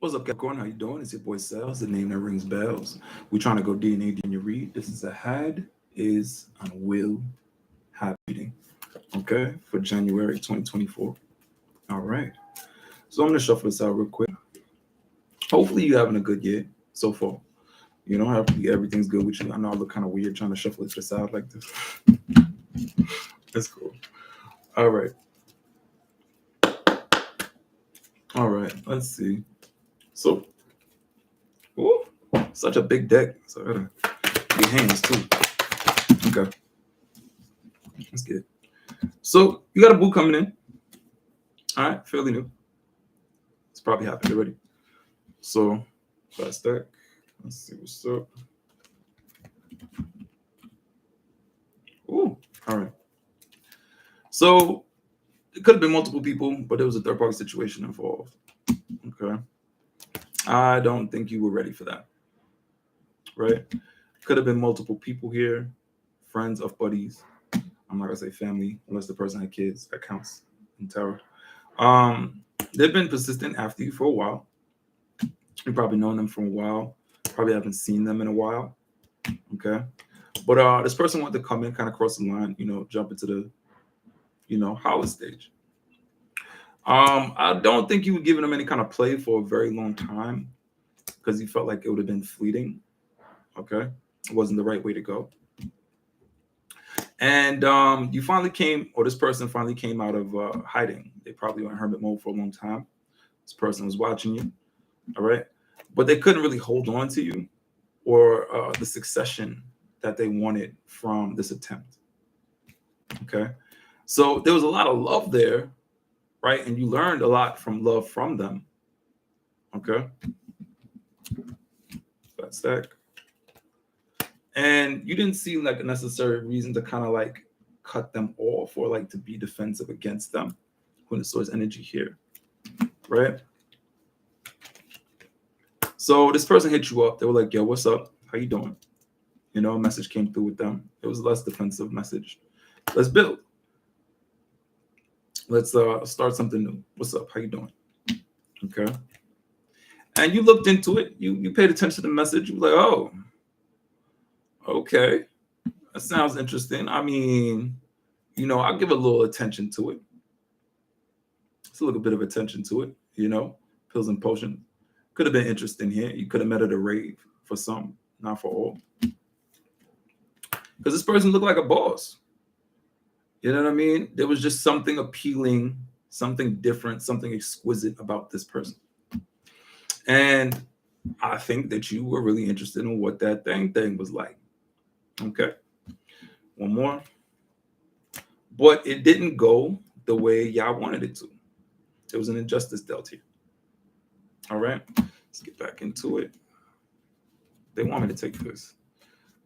What's up, Capricorn? How you doing? It's your boy Sales, the name that rings bells. We're trying to go DNA in your read. This is a had, is, and will have reading. Okay, for January 2024. All right. So I'm gonna shuffle this out real quick. Hopefully you're having a good year so far. You know, hopefully everything's good with you. I know I look kind of weird trying to shuffle this out like this. That's cool. All right. All right. Let's see. So, ooh, such a big deck. So I gotta big hands too. Okay. Let's get it. So you got a boo coming in. All right, fairly new. It's probably happened already. So fast stack. Let's see what's up. Ooh, all right. So it could have been multiple people, but there was a third party situation involved. Okay. I don't think you were ready for that. Right? Could have been multiple people here, friends of buddies. I'm not gonna say family, unless the person had kids. That counts in tarot. They've been persistent after you for a while. You've probably known them for a while. Probably haven't seen them in a while. Okay. But this person wanted to come in, kind of cross the line, jump into the, Howard stage. I don't think you were giving them any kind of play for a very long time because you felt like it would have been fleeting. Okay. It wasn't the right way to go. And you finally came, or this person finally came out of hiding. They probably were in hermit mode for a long time. This person was watching you. All right. But they couldn't really hold on to you or the succession that they wanted from this attempt. Okay. So there was a lot of love there, right? And you learned a lot from love from them. Okay. That's that. And you didn't see like a necessary reason to kind of like cut them off or like to be defensive against them when it source energy here, right? So this person hit you up. They were like, yo, what's up? How you doing? A message came through with them. It was a less defensive message. Let's build. Let's start something new. What's up? How you doing? Okay. And you looked into it. You paid attention to the message. You were like, oh, okay. That sounds interesting. I mean, I'll give a little attention to it. It's a little bit of attention to it, pills and potions. Could have been interesting here. You could have met at a rave for some, not for all. Because this person looked like a boss. You know what I mean? There was just something appealing, something different, something exquisite about this person. And I think that you were really interested in what that thing was like. Okay. One more. But it didn't go the way y'all wanted it to. There was an injustice dealt here. All right. Let's get back into it. They want me to take this.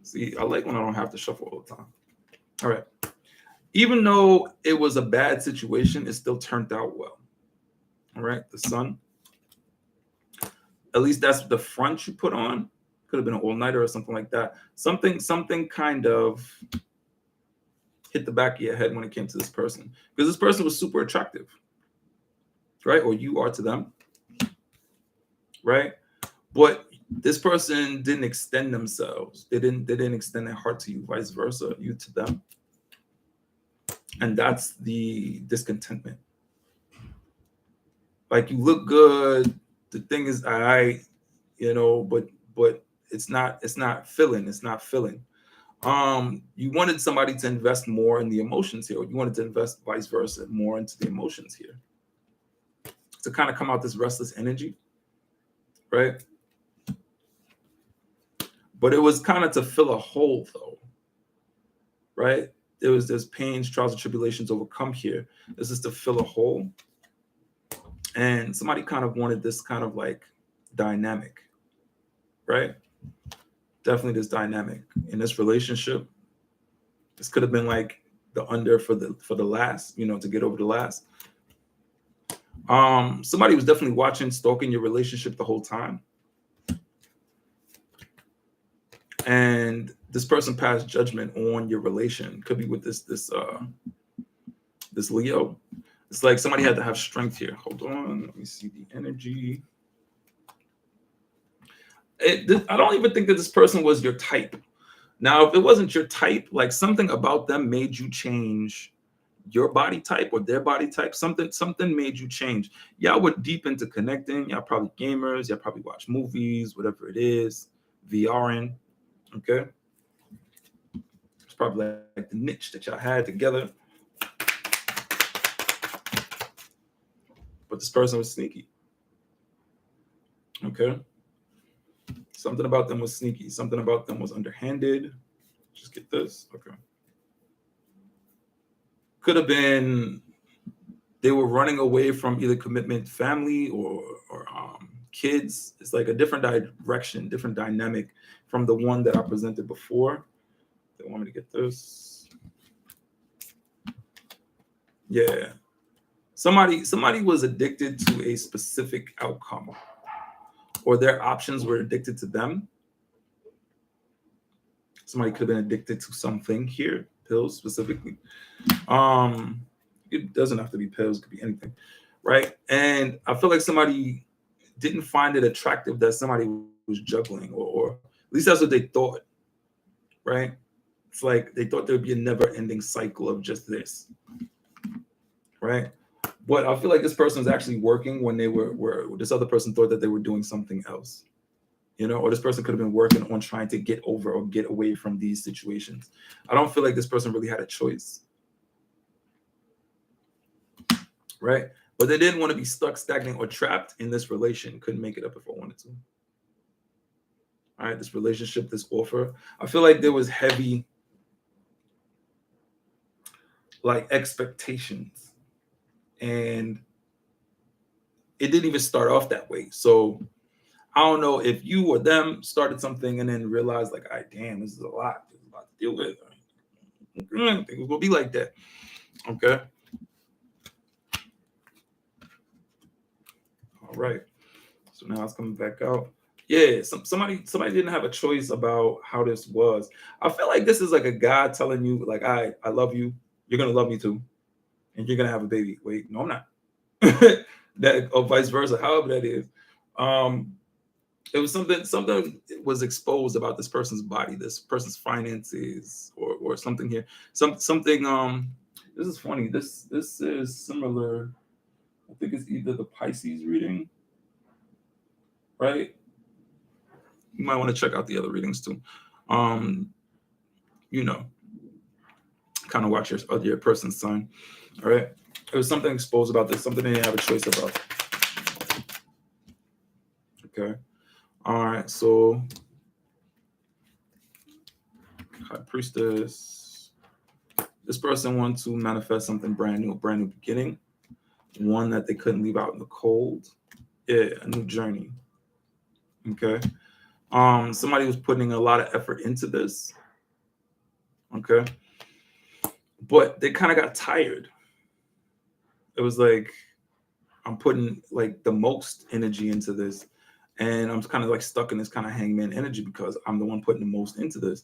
See, I like when I don't have to shuffle all the time. All right. Even though it was a bad situation, it still turned out well. All right. The sun. At least that's the front you put on. Could have been an all-nighter or something like that. Something kind of hit the back of your head when it came to this person. Because this person was super attractive. Right? Or you are to them. Right? But this person didn't extend themselves. They didn't extend their heart to you, vice versa, you to them. And that's the discontentment. Like you look good. The thing is, but it's not filling. It's not filling. You wanted somebody to invest more in the emotions here, or you wanted to invest vice versa more into the emotions here. To kind of come out this restless energy, right? But it was kind of to fill a hole though, right? There's pains, trials, and tribulations overcome here. This is to fill a hole. And somebody kind of wanted this kind of like dynamic, right? Definitely this dynamic in this relationship. This could have been like the under for the last, to get over the last. Somebody was definitely watching, stalking your relationship the whole time. And this person passed judgment on your relation. Could be with this Leo. It's like somebody had to have strength here. Hold on, let me see the energy. I don't even think that this person was your type. Now, if it wasn't your type, like something about them made you change your body type or their body type. Something made you change. Y'all were deep into connecting. Y'all probably gamers. Y'all probably watch movies, whatever it is, VRing. Okay, it's probably like the niche that y'all had together. But this person was sneaky. Okay, something about them was sneaky. Something about them was underhanded. Just get this. Okay, could have been they were running away from either commitment, family, or kids. It's like a different direction, different dynamic from the one that I presented before. They want me to get this. Yeah, somebody was addicted to a specific outcome, or their options were addicted to them. Somebody could have been addicted to something here, pills specifically. It doesn't have to be pills; it could be anything, right? And I feel like somebody didn't find it attractive that somebody was juggling, or at least that's what they thought, right? It's like they thought there would be a never-ending cycle of just this, right? But I feel like this person was actually working when they were this other person thought that they were doing something else, or this person could have been working on trying to get over or get away from these situations. I don't feel like this person really had a choice, right? But they didn't want to be stuck, stagnant, or trapped in this relation. Couldn't make it up if I wanted to. All right, this relationship, this offer. I feel like there was heavy, like, expectations, and it didn't even start off that way. So I don't know if you or them started something and then realized, like, all right, damn, this is a lot. There's a lot to deal with. I didn't think it was gonna be like that. Okay. All right. So now it's coming back out. Yeah, somebody didn't have a choice about how this was. I feel like this is like a guy telling you, like, I love you. You're gonna love me too, and you're gonna have a baby. Wait, no, I'm not. That or vice versa, however that is. It was something was exposed about this person's body, this person's finances, or something here. Something. This is funny. This is similar. I think it's either the Pisces reading, right? You might want to check out the other readings too. Um, you know, kind of watch your person's sign. All right. There was something exposed about this, something they didn't have a choice about. Okay. All right. So, High Priestess. This person wants to manifest something brand new, a brand new beginning, one that they couldn't leave out in the cold. Yeah, a new journey. Okay. Somebody was putting a lot of effort into this. Okay. But they kind of got tired. It was like, I'm putting like the most energy into this, and I'm kind of like stuck in this kind of hangman energy because I'm the one putting the most into this.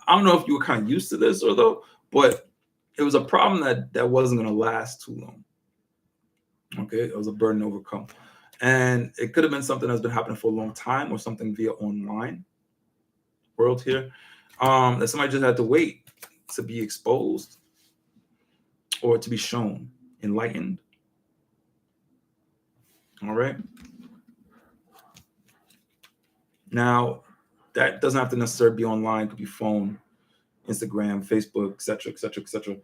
I don't know if you were kind of used to this or though, but it was a problem that wasn't going to last too long. Okay, it was a burden to overcome, and it could have been something that's been happening for a long time, or something via online world here, that somebody just had to wait to be exposed or to be shown, enlightened. All right. Now, that doesn't have to necessarily be online. It could be phone, Instagram, Facebook, etc., etc., etc.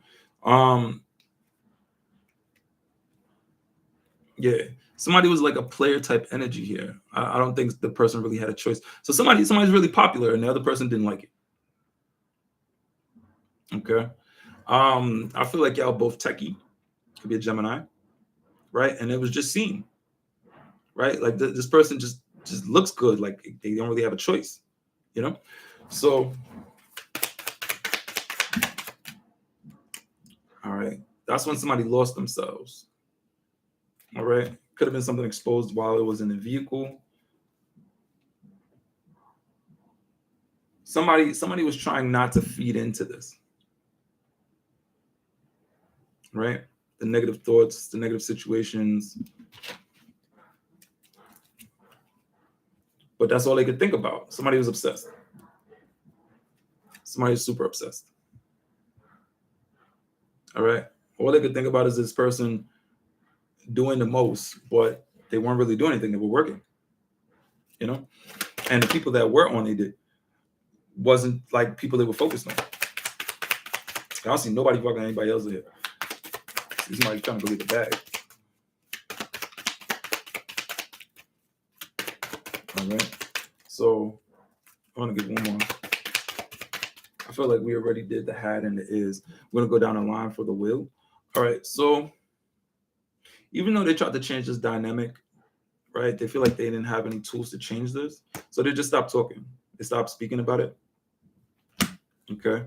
Yeah, somebody was like a player type energy here. I don't think the person really had a choice. So somebody's really popular, and the other person didn't like it. Okay. I feel like y'all both techie. Could be a Gemini, right? And it was just seen, right? Like this person just looks good. Like they don't really have a choice, you know. So, all right, that's when somebody lost themselves. All right, could have been something exposed while it was in the vehicle. Somebody was trying not to feed into this, right? The negative thoughts, the negative situations. but that's all they could think about. Somebody was obsessed. Somebody was super obsessed. All right. All they could think about is this person doing the most, but they weren't really doing anything. They were working, you know? And the people that were on it wasn't like people they were focused on. I don't see nobody fucking anybody else here. See somebody trying to go get the bag. All right. So I want to give one more. I feel like we already did the had and the is. We're going to go down the line for the will. All right. So even though they tried to change this dynamic, right, they feel like they didn't have any tools to change this. So they just stopped talking. They stopped speaking about it. Okay.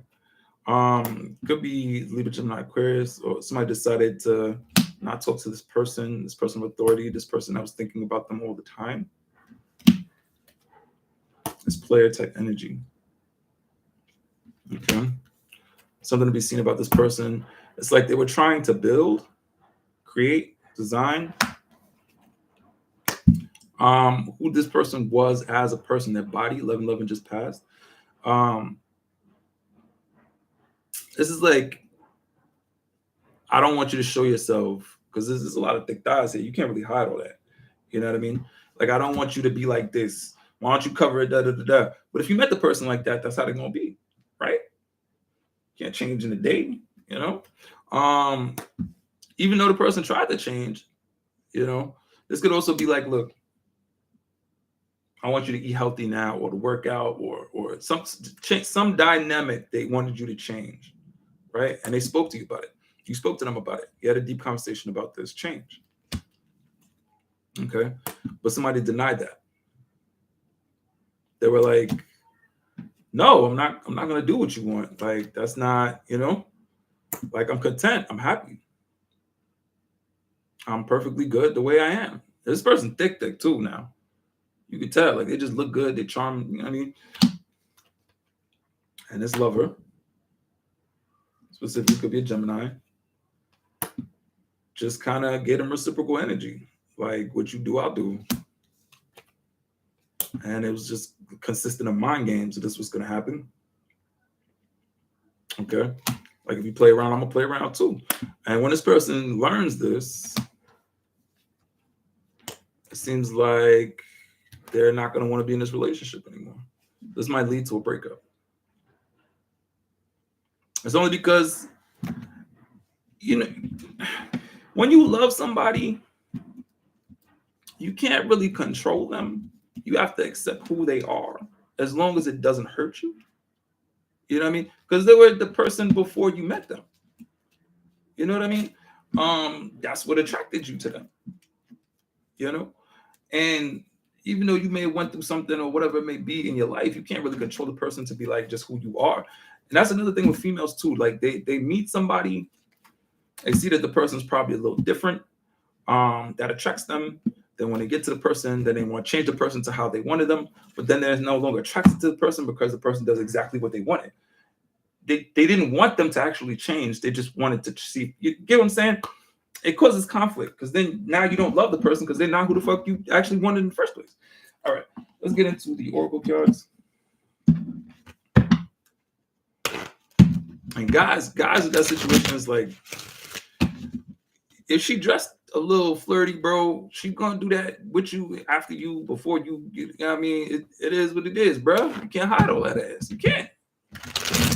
Could be Libra, Gemini, Aquarius, or somebody decided to not talk to this person of authority, this person that was thinking about them all the time. This player type energy. Okay. Something to be seen about this person. It's like they were trying to build, create, design. Who this person was as a person, their body, 11/11 just passed. This is like, I don't want you to show yourself, because this is a lot of thick thighs here. You can't really hide all that. You know what I mean? Like, I don't want you to be like this. Why don't you cover it? Da, da, da, da. But if you met the person like that, that's how they're going to be, right? Can't change in a day, you know? Even though the person tried to change, you know, this could also be like, look, I want you to eat healthy now, or to work out, or some dynamic they wanted you to change, right? And they spoke to you about it. You spoke to them about it. You had a deep conversation about this change. Okay. But somebody denied that. They were like, no, I'm not going to do what you want. Like, that's not, you know, like, I'm content. I'm happy. I'm perfectly good the way I am. This person thick too now. You can tell, like, they just look good. They charm, you know what I mean? And this lover, specifically could be a Gemini, just kind of get them reciprocal energy. Like, what you do, I'll do. And it was just consistent of mind games that this was going to happen. Okay. Like, if you play around, I'm going to play around too. And when this person learns this, it seems like they're not going to want to be in this relationship anymore. This might lead to a breakup. It's only because, you know, when you love somebody, you can't really control them. You have to accept who they are, as long as it doesn't hurt you. You know what I mean? Because they were the person before you met them. You know what I mean? That's what attracted you to them. You know? And even though you may have went through something or whatever it may be in your life, you can't really control the person to be like just who you are. And that's another thing with females too. Like, they meet somebody, they see that the person's probably a little different, that attracts them. Then when they get to the person, then they want to change the person to how they wanted them. But then they're no longer attracted to the person because the person does exactly what they wanted. They didn't want them to actually change. They just wanted to see. You get what I'm saying? It causes conflict, because then now you don't love the person because they're not who the fuck you actually wanted in the first place. All right, let's get into the oracle cards. And guys in that situation is like, if she dressed a little flirty, bro, she gonna do that with you, after you, before you. You know what I mean? It is what it is, bro. You can't hide all that ass. You can't.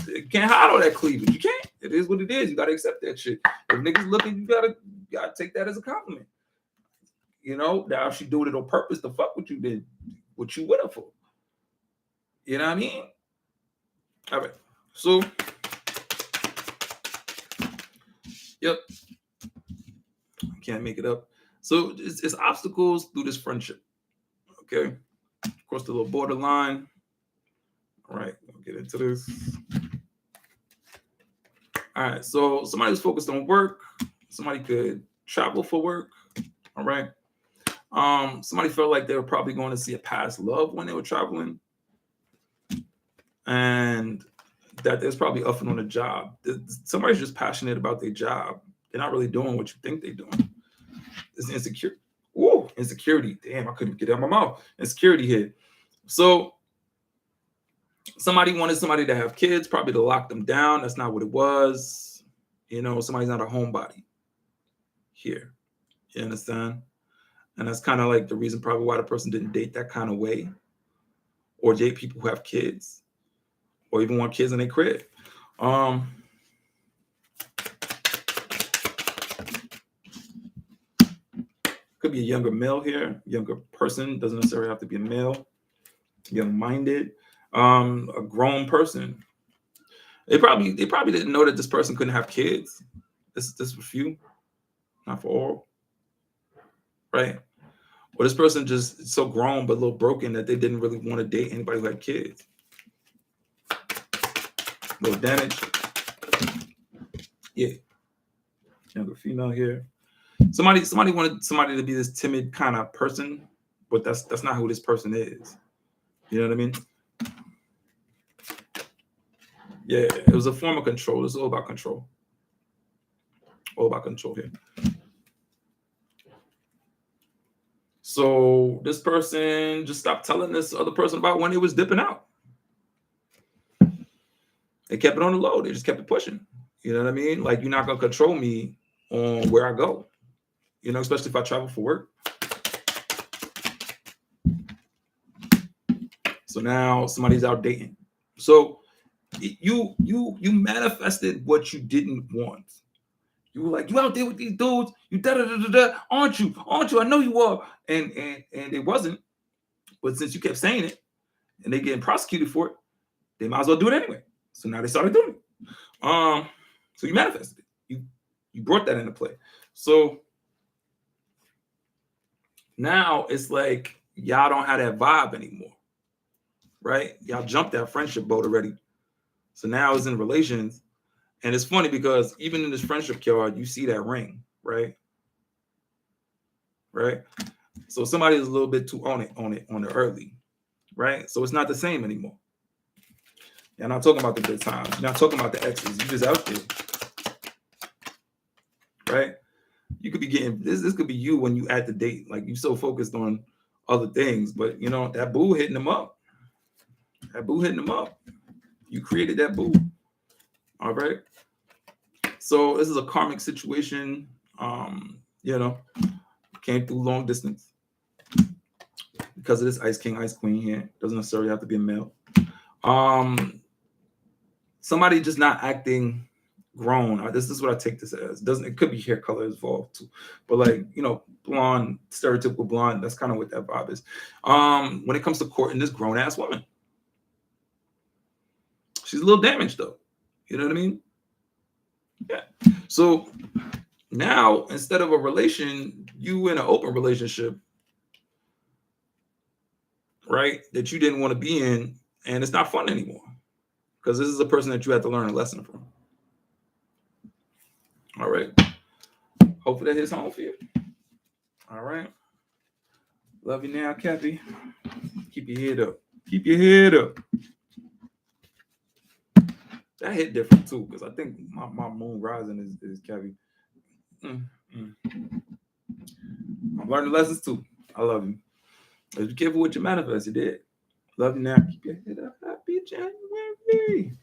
You can't hide all that cleavage. You can't. It is what it is. You gotta accept that shit. If niggas looking, you gotta take that as a compliment. You know, now if she doing it on purpose to fuck with you, then what you with her for? You know what I mean? All right. So, yep. Can't make it up. So it's obstacles through this friendship. Okay. Across the little borderline. All right. We'll get into this. All right. So somebody who's focused on work. Somebody could travel for work. All right. Somebody felt like they were probably going to see a past love when they were traveling. And that there's probably often on a job. Somebody's just passionate about their job. They're not really doing what you think they're doing. It's insecure. Ooh, insecurity. Damn, I couldn't get it out of my mouth. Insecurity here. So somebody wanted somebody to have kids, probably to lock them down. That's not what it was. Somebody's not a homebody here. You understand? And that's kind of like the reason probably why the person didn't date that kind of way, or date people who have kids, or even want kids in their crib. Could be a younger male here, younger person, doesn't necessarily have to be a male, young-minded, a grown person. They probably didn't know that this person couldn't have kids. This was few, not for all, right? Or this person just so grown but a little broken that they didn't really want to date anybody who had kids. A little damage. Yeah. Younger female here. Somebody wanted somebody to be this timid kind of person, but that's not who this person is. You know what I mean? Yeah, it was a form of control. It's all about control. All about control here. So this person just stopped telling this other person about when he was dipping out. They kept it on the low. They just kept it pushing. You know what I mean? Like, you're not going to control me on where I go. Especially if I travel for work. So now somebody's out dating. So you manifested what you didn't want. You were like, you out there with these dudes, you aren't you? I know you are. And it wasn't. But since you kept saying it and they getting prosecuted for it, they might as well do it anyway. So now they started doing it. So you manifested it. You brought that into play. So now it's like y'all don't have that vibe anymore. Right? Y'all jumped that friendship boat already. So now it's in relations. And it's funny because even in this friendship card, you see that ring, right? Right? So somebody is a little bit too on it early, right? So it's not the same anymore. You're not talking about the good times. You're not talking about the exes. You just out there, right? You could be getting this could be you when you at the date, like you so focused on other things, but that boo hitting them up. That boo hitting them up. You created that boo. All right. So this is a karmic situation. Came through long distance because of this Ice King, Ice Queen here. Doesn't necessarily have to be a male. Somebody just not acting grown. This is what I take this as. It could be hair color involved too, but like blonde, stereotypical blonde. That's kind of what that vibe is. When it comes to courting this grown ass woman, she's a little damaged though. You know what I mean? Yeah. So now instead of a relation, you in an open relationship, right? That you didn't want to be in, and it's not fun anymore because this is a person that you had to learn a lesson from. All right. Hopefully that hits home for you. All right. Love you now, Cappy. Keep your head up. Keep your head up. That hit different too, because I think my moon rising is Cappy. I'm learning lessons too. I love you. Be careful what you manifest. You did. Love you now. Keep your head up. Happy January.